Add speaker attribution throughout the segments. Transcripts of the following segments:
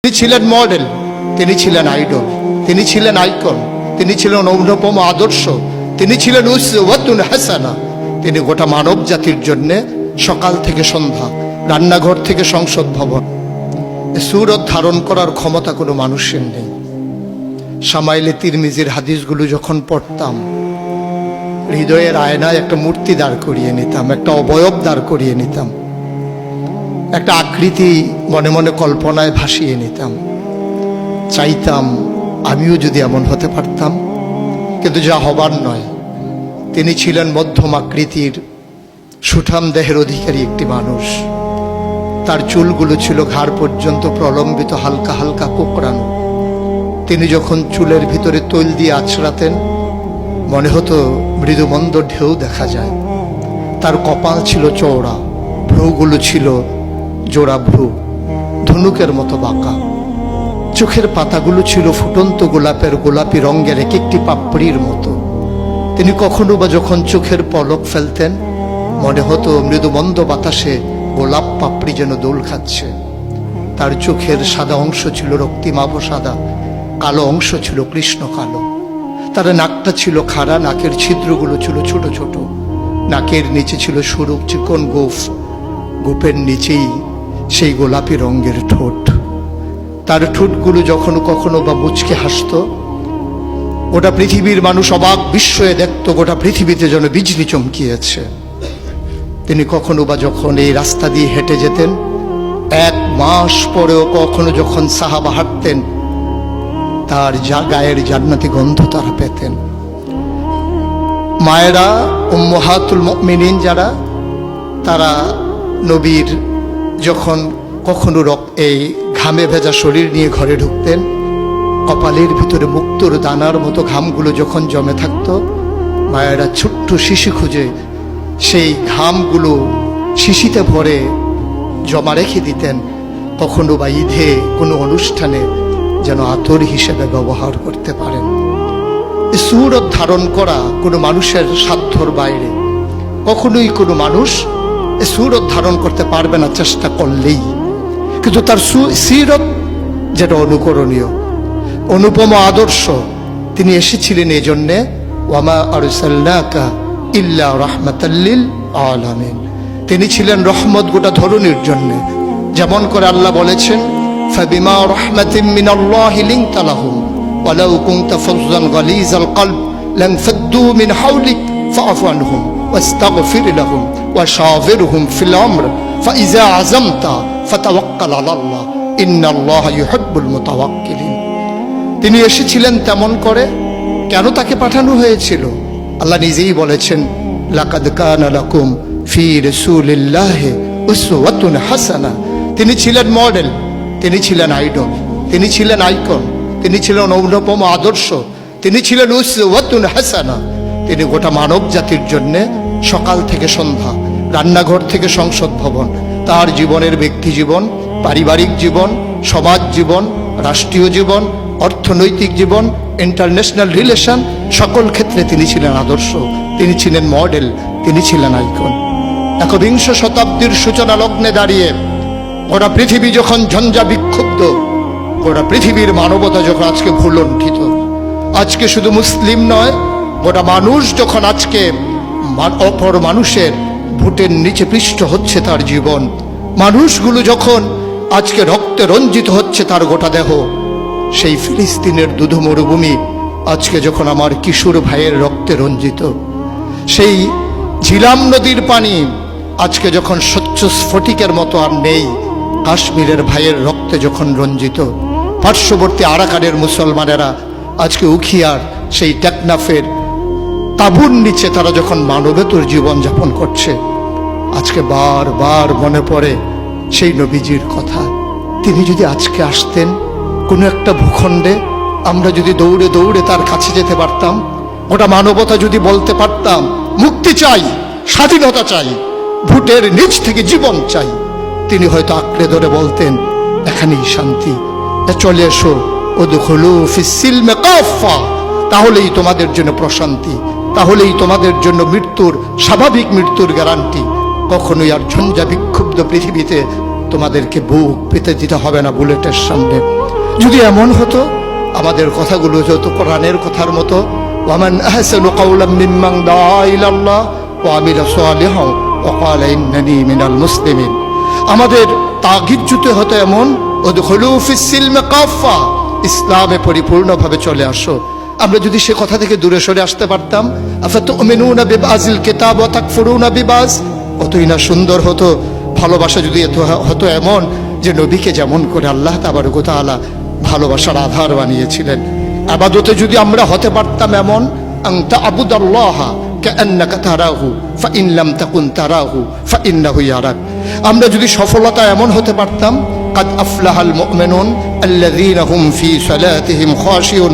Speaker 1: তিনি ছিলেন মডেল, তিনি ছিলেন আইডল, তিনি ছিলেন আইকন, তিনি ছিলেন অনুপম আদর্শ, তিনি ছিলেন উসওয়াতুন হাসানা। তিনি গোটা মানব জাতির জন্য সকাল থেকে সন্ধ্যা, রান্নাঘর থেকে সংসদ ভবন, সুরত ধারণ করার ক্ষমতা কোনো মানুষের নেই। শামাইলে তিরমিজির হাদিসগুলো যখন পড়তাম, হৃদয়ের আয়নায় একটা মূর্তি দাঁড় করিয়ে নিতাম, একটা অবয়ব দাঁড় করিয়ে নিতাম, একটা আকৃতি মনে মনে কল্পনায় ভাসিয়ে নিতাম। চাইতাম আমিও যদি এমন হতে পারতাম, কিন্তু যা হবার নয়। তিনি ছিলেন মধ্যম আকৃতির সুঠাম দেহের অধিকারী একটি মানুষ। তার চুলগুলো ছিল ঘাড় পর্যন্ত প্রলম্বিত, হালকা হালকা কোঁকড়ানো। তিনি যখন চুলের ভিতরে তৈল দিয়ে আছড়াতেন, মনে হতো মৃদুমন্দ ঢেউ দেখা যায়। তার কপাল ছিল চওড়া, ভ্রুগুলো ছিল জোড়া ভ্রু, ধনুকের মতো বাঁকা। চোখের পাতাগুলো ছিল ফুটন্ত গোলাপের গোলাপি রঙের এক একটি পাপড়ির মতো। তিনি কখনো বা যখন চোখের পলক ফেলতেন, মনে হতো মৃদুমন্দ বাতাসে গোলাপ পাপড়ি যেন দোল খাচ্ছে। তার চোখের সাদা অংশ ছিল রক্তিমাভ সাদা, কালো অংশ ছিল কৃষ্ণ কালো। তার নাকটা ছিল খাড়া, নাকের ছিদ্রগুলো ছিল ছোট ছোট। নাকের নিচে ছিল সরু চিকন গোফ, গোপের নিচেই সেই গোলাপি রঙের ঠোঁট। তার ঠোঁটগুলো যখন কখনো বা মুচকে হাসত, গোটা পৃথিবীর মানুষ অবাক বিস্ময়ে দেখত গোটা পৃথিবীতে যেন বিজলি চমকিয়েছে। তিনি কখনো বা যখন এই রাস্তা দিয়ে হেঁটে যেতেন, 1 মাস পরেও কখনো যখন সাহাবা হাঁটতেন, তার গায়ের জান্নাতি গন্ধ তারা পেতেন। মায়েরা, উম্মাহাতুল মুমিনিন যারা, তারা নবীর যখন কখনো এই ঘামে ভেজা শরীর নিয়ে ঘরে ঢুকতেন, কপালের ভিতরে মুক্তোর দানার মতো ঘামগুলো যখন জমে থাকতো, মায়েরা ছোট্ট শিশি খুঁজে সেই ঘামগুলো শিশিতে ভরে জমা রেখে দিতেন, কখনো বা ঈদে কোনো অনুষ্ঠানে যেন আতর হিসেবে ব্যবহার করতে পারেন। সুরত ধারণ করা কোনো মানুষের সাধ্যর বাইরে। কখনোই কোনো মানুষ সুরত ধারণ করতে পারবে না চেষ্টা করলেই, কিন্তু তার সিরত যেটা অনুকরণীয়, অনুপম আদর্শ। তিনি এসেছিলেন এই জন্যে, ওয়ামা আরসালনাকা ইল্লা রাহমাতাল লিল আলামিন। তিনি ছিলেন রহমত গোটা ধরনীর জন্য। যেমন করে আল্লাহ বলেছেন, ফাবিমা রাহমাতিন মিনাল্লাহি লিনতা লাহুম ওয়ালাউ কুনতা ফাজ্জান গালিজাল কলব লানফাদ্দু মিন হাওলিক ফাআফু আনহুম ওয়াস্তাগফির লাহুম ওয়াশাওিরহুম ফিল আমর ফাইযা আযামতা ফাতাওয়াক্কাল আলাল্লাহ ইন্নাল্লাহা ইউহিব্বুল মুতাওয়াক্কিলিন। তিনি এসেছিলেন তেমন করে। কেন তাকে পাঠানো হয়েছিল? আল্লাহ নিজেই বলেছেন, লাকাদ কানা লাকুম ফি রাসূলিল্লাহি উসওয়াতুন হাসানা। তিনি ছিলেন মডেল, তিনি ছিলেন আইডল, তিনি ছিলেন আইকন, তিনি ছিলেন অনুপম আদর্শ, তিনি ছিলেন উসওয়াতুন হাসানা। তিনি গোটা মানব জাতির জন্য সকাল থেকে সন্ধ্যা, রান্নাঘর থেকে সংসদ ভবন, তার জীবনের ব্যক্তি জীবন, পারিবারিক জীবন, সমাজ জীবন, রাষ্ট্রীয় জীবন, অর্থনৈতিক জীবন, ইন্টারন্যাশনাল রিলেশন, সকল ক্ষেত্রে তিনি ছিলেন আদর্শ, তিনি ছিলেন মডেল, তিনি ছিলেন আইকন। একবিংশ শতাব্দীর সূচনা লগ্নে দাঁড়িয়ে গোটা পৃথিবী যখন ঝঞ্ঝা বিক্ষুব্ধ, গোটা পৃথিবীর মানবতা যখন আজকে ভুলণ্ঠিত, আজকে শুধু মুসলিম নয়, গোটা মানুষ যখন আজকে অপর মানুষের ভোটের নিচে পৃষ্ঠ হচ্ছে তার জীবন, মানুষগুলো যখন আজকে রক্তে রঞ্জিত হচ্ছে তার গোটা দেহ, সেই ফিলিস্তিনের দুধ মরুভূমি আজকে যখন আমার কিশোর ভাইয়ের রক্তে রঞ্জিত, সেই ঝিলাম নদীর পানি আজকে যখন স্বচ্ছ স্ফটিকের মতো আর নেই, কাশ্মীরের ভাইয়ের রক্তে যখন রঞ্জিত, পার্শ্ববর্তী আরাকানের মুসলমানেরা আজকে উখিয়ার সেই টেকনাফের তাঁবুর নিচে তারা যখন মানবেতর জীবন যাপন করছে, আজকে বারবার মনে পড়ে সেই নবীজির কথা। তিনি যদি আজকে আসতেন কোনো একটা ভূখণ্ডে, আমরা যদি দৌড়ে দৌড়ে তার কাছে যেতে পারতাম, গোটা মানবতা যদি বলতে পারতাম মুক্তি চাই, স্বাধীনতা চাই, ভোটের নিচ থেকে জীবন চাই, তিনি হয়তো আঁকড়ে ধরে বলতেন, এখানেই শান্তি, চলে এসো, উদখুলু ফিস সিলমে কাফা, তাহলেই তোমাদের জন্য প্রশান্তি, তাহলেই তোমাদের জন্য মৃত্যুর, স্বাভাবিক মৃত্যুর গ্যারান্টি। কখনোই আর ঝঞ্ঝা বিক্ষুব্ধ পৃথিবীতে তোমাদেরকে বুক পেতে দিতে হবে না বুলেটের সামনে। যদি এমন হতো আমাদের কথাগুলো হতো কোরআনের কথার মতো, ওয়ামান আহসানু কাওলাম মিম্মান দাআ ইলাল্লাহ ওয়া আমিলা সালিহান ওয়া ক্বালা ইন্নানী মিনাল মুসলিমিন। আমাদের তাগিদ জুতে হতো এমন, উদখুলু ফিস সিলমি কাফা, ইসলামে পরিপূর্ণভাবে চলে আসো। আমরা যদি সে কথা থেকে দূরে সরে আসতে পারতাম, আফাতুমিনুনা বিবাযিল কিতাব ওয়া তাকফুরুনা বিবায, কতই না সুন্দর হতো। ভালোবাসা যদি হতো এমন যে নবীকে যেমন করে আল্লাহ তাবারক ওয়া তাআলা ভালোবাসার আধার বানিয়েছিলেন, ইবাদতে যদি আমরা হতে পারতাম এমন, আনতা আবুদাল্লাহা কাআন্নাকা তারাহু ফাইন লাম তাকুন তারাহু ফাইন্নাহু ইয়ারাক। আমরা যদি সফলতা এমন হতে পারতাম, কাদ আফলাহাল মুমিনুন আল্লাযীনা হুম ফি সালাতিহিম খাশিউন।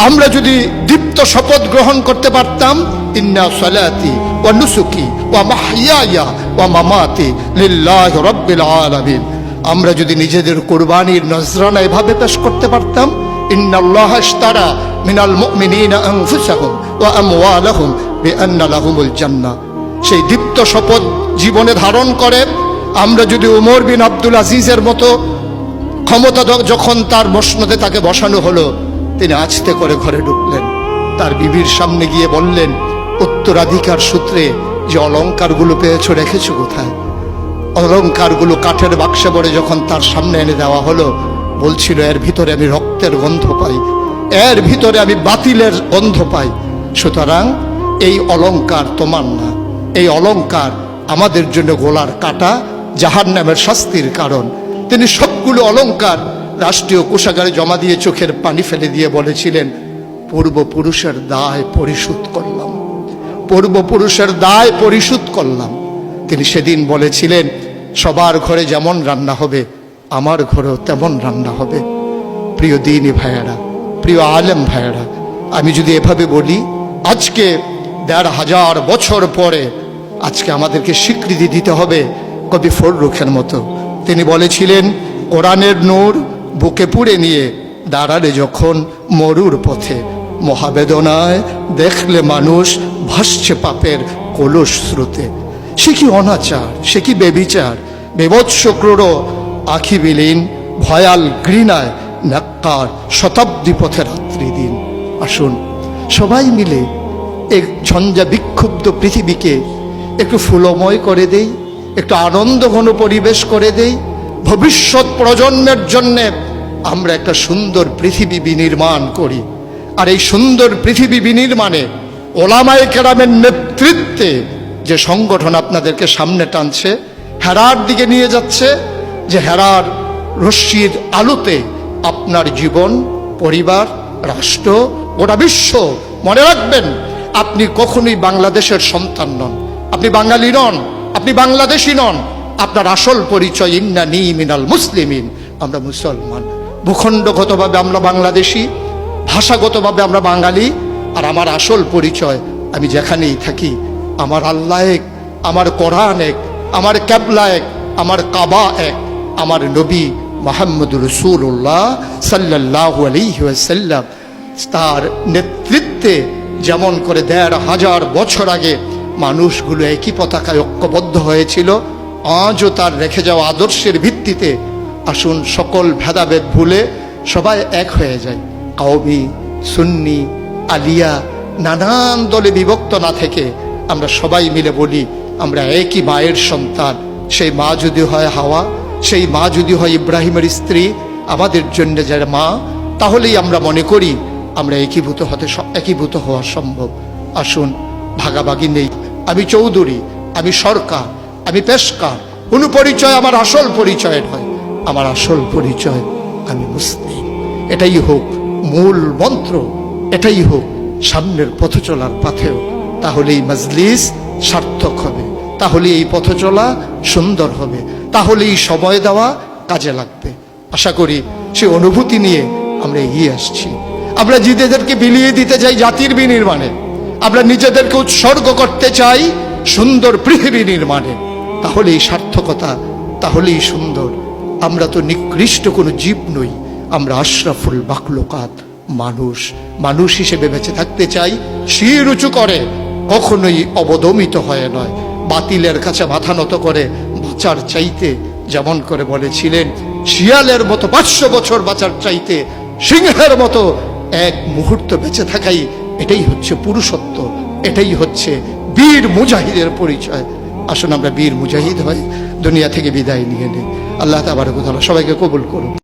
Speaker 1: আমরা যদি দীপ্ত শপথ গ্রহণ করতে পারতাম, ইন্না সালাতি ওয়া নুসুকি ওয়া মাহইয়ায়া ওয়া মামাতি লিল্লাহি রাব্বিল আলামিন। আমরা যদি নিজেদের কুরবানির নজরানা এভাবে পেশ করতে পারতাম, ইন্নাল্লাহা ইশতারা মিনাল মুমিনিনা আনফুসাহুম ওয়া আমওয়ালাহুম বিআন্না লাহুমুল জান্নাহ। সেই দীপ্ত শপথ জীবনে ধারণ করে আমরা যদি উমর বিন আব্দুল আজিজের মতো ক্ষমতা যখন তার মসনদে তাকে বসানো হলো, তিনি আস্তে করে ঘরে ঢুকলেন, তার বিবির সামনে গিয়ে বললেন, উত্তরাধিকার সূত্রে যে অলংকারগুলো পেয়েছো রেখেছো কোথায়? অলংকারগুলো কাঠের বাক্সে ভরে যখন তার সামনে এনে দেওয়া হলো, বলছিল এর ভিতরে আমি রক্তের গন্ধ পাই, এর ভিতরে আমি বাতিলের গন্ধ পাই। সুতরাং এই অলংকার তোমার না, এই অলংকার আমাদের জন্য গোলার কাটা, জাহান্নামের শাস্তির কারণ। তিনি সবগুলো অলংকার রাষ্ট্রীয় কোষাগারে জমা দিয়ে চোখের পানি ফেলে দিয়ে বলেছিলেন, পূর্বপুরুষের দায় পরিশোধ করলাম, পূর্বপুরুষের দায় পরিশোধ করলাম। তিনি সেদিন বলেছিলেন, সবার ঘরে যেমন রান্না হবে আমার ঘরেও তেমন রান্না হবে। প্রিয় দ্বীনি ভাইয়েরা, প্রিয় আলেম ভাইয়েরা, আমি যদি এভাবে বলি, আজকে ১৫০০ বছর পরে আজকে আমাদেরকে স্বীকৃতি দিতে হবে কবি ফররুখের মতো। তিনি বলেছিলেন, কোরআনের নূর বুকে পুড়ে নিয়ে দাঁড়ালে যখন মরুর পথে, মহাবেদনায় দেখলে মানুষ ভাসছে পাপের কলস স্রোতে। সে কি অনাচার, সে কি বেবিচার, বিভৎস ক্রূর আখি বিলীন, ভয়াল ঘৃণায় নাক্কার শতাব্দী পথে রাত্রি দিন। আসুন সবাই মিলে এক ঝঞ্ঝা বিক্ষুব্ধ পৃথিবীকে একটু ফুলময় করে দেই, একটু আনন্দঘন পরিবেশ করে দেই। ভবিষ্যৎ প্রজন্মের জন্যে আমরা একটা সুন্দর পৃথিবী বিনির্মাণ করি। আর এই সুন্দর পৃথিবী বিনির্মাণে ওলামায়ে কেরামের নেতৃত্বে যে সংগঠন আপনাদেরকে সামনে টানছে, হেরার দিকে নিয়ে যাচ্ছে, যে হেরার রশ্মির আলোতে আপনার জীবন, পরিবার, রাষ্ট্র, গোটা বিশ্ব, মনে রাখবেন, আপনি কখনোই বাংলাদেশের সন্তান নন, আপনি বাঙালি নন, আপনি বাংলাদেশি নন। আপনার আসল পরিচয় ইন্নানী মিনাল মুসলিমিন, আমরা মুসলমান। ভূখণ্ডগতভাবে আমরা বাংলাদেশি, ভাষাগতভাবে আমরা বাঙালি। আর আমার আসল পরিচয়, আমি যেখানেই থাকি আমার আল্লাহ এক, আমার কোরআন এক, আমার ক্যাবলা এক, আমার কাবা এক, আমার নবী মুহাম্মদুর রাসূলুল্লাহ সাল্লাল্লাহু আলাইহি ওয়াসাল্লাম তার নেতৃত্বে যেমন করে ১৫০০ বছর আগে মানুষগুলো একই পতাকায় ঐক্যবদ্ধ হয়েছিল, আজও তার রেখে যাওয়া আদর্শের ভিত্তিতে আসুন সকল ভেদাভেদ ভুলে সবাই এক হয়ে যায়। কওমি, সুন্নি, আলিয়া, নানান দলে বিভক্ত না থেকে আমরা সবাই মিলে বলি আমরা একই মায়ের সন্তান। সেই মা যদি হয় হাওয়া, সেই মা যদি হয় ইব্রাহিমের স্ত্রী, আমাদের জন্য যারা মা, তাহলেই আমরা মনে করি আমরা একীভূত হওয়া সম্ভব। আসুন ভাগাভাগি নেই, আমি চৌধুরী, আমি সরকার, আমি পেশকার, কোনো পরিচয় আমার আসল পরিচয় নয়। আমার আসল পরিচয় আমি মুসলিম। এটাই হোক মূল মন্ত্র, এটাই হোক সামনের পথ চলার পাথেও। তাহলে এই মজলিস সার্থক হবে, তাহলে এই পথ চলা সুন্দর হবে, তাহলে এই সময় দেওয়া কাজে লাগবে। আশা করি সে অনুভূতি নিয়ে আমরা এগিয়ে আসছি। আমরা নিজেদেরকে বিলিয়ে দিতে চাই জাতির বিনির্মাণে, আমরা নিজেদেরকে উৎসর্গ করতে চাই সুন্দর পৃথিবী নির্মাণে। তাহলেই সার্থকতা, তাহলেই সুন্দর। আমরা তো নিকৃষ্ট কোনো জীব নই, আমরা আশরাফুল মাখলুকাত, মানুষ। মানুষ হিসেবে বেঁচে থাকতে চাই শির উঁচু করে, কখনোই অবদমিত হয়ে নয়। বাতিলের কাছে মাথা নত করে বাঁচার চাইতে যেমন করে বলেছিলেন, শিয়ালের মতো 500 বছর বাঁচার চাইতে সিংহের মতো এক মুহূর্ত বেঁচে থাকাই, এটাই হচ্ছে পুরুষত্ব, এটাই হচ্ছে বীর মুজাহিদের পরিচয়। আসুন আমরা বীর মুজাহিদ হই, দুনিয়া থেকে বিদায় নিয়ে নেই। আল্লাহ তাবারক ওয়া তাআলা সবাইকে কবুল করুন।